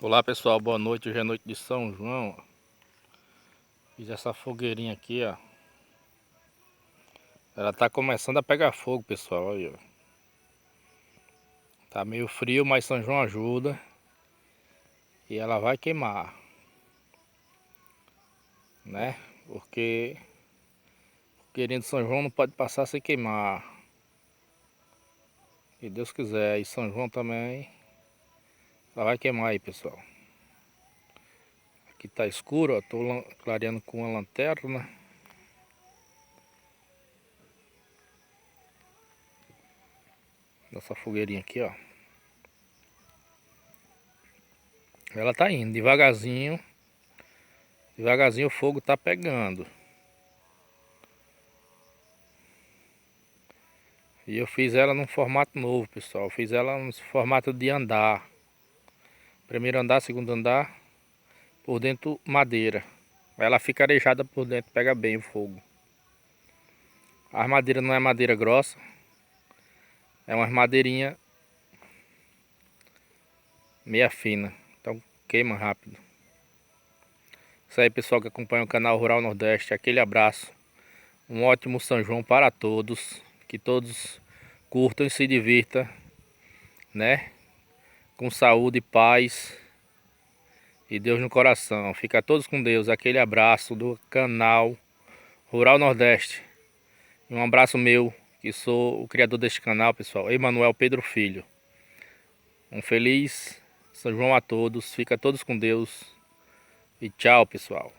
Olá pessoal, boa noite. Hoje é noite de São João. Fiz essa fogueirinha aqui, ó. Ela tá começando a pegar fogo, pessoal. Aí, ó. Tá meio frio, mas São João ajuda. E ela vai queimar, né? Porque fogueirinha de São João não pode passar sem queimar. Se Deus quiser. E São João também. Ela vai queimar aí, pessoal. Aqui tá escuro, ó. Tô clareando com uma lanterna. Nossa fogueirinha aqui, ó. Ela tá indo devagarzinho. Devagarzinho o fogo tá pegando. E eu fiz ela num formato novo, pessoal. Eu fiz ela no formato de andar. Primeiro andar, segundo andar. Por dentro madeira. Ela fica arejada por dentro, pega bem o fogo. A madeira não é madeira grossa. É uma madeirinha meia fina. Então queima rápido. Isso aí, pessoal que acompanha o canal Rural Nordeste. Aquele abraço. Um ótimo São João para todos. Que todos curtam e se divirtam, né? Com saúde, paz e Deus no coração. Fica todos com Deus. Aquele abraço do canal Rural Nordeste. E um abraço meu, que sou o criador deste canal, pessoal. Emanuel Pedro Filho. Um feliz São João a todos. Fica todos com Deus. E tchau, pessoal.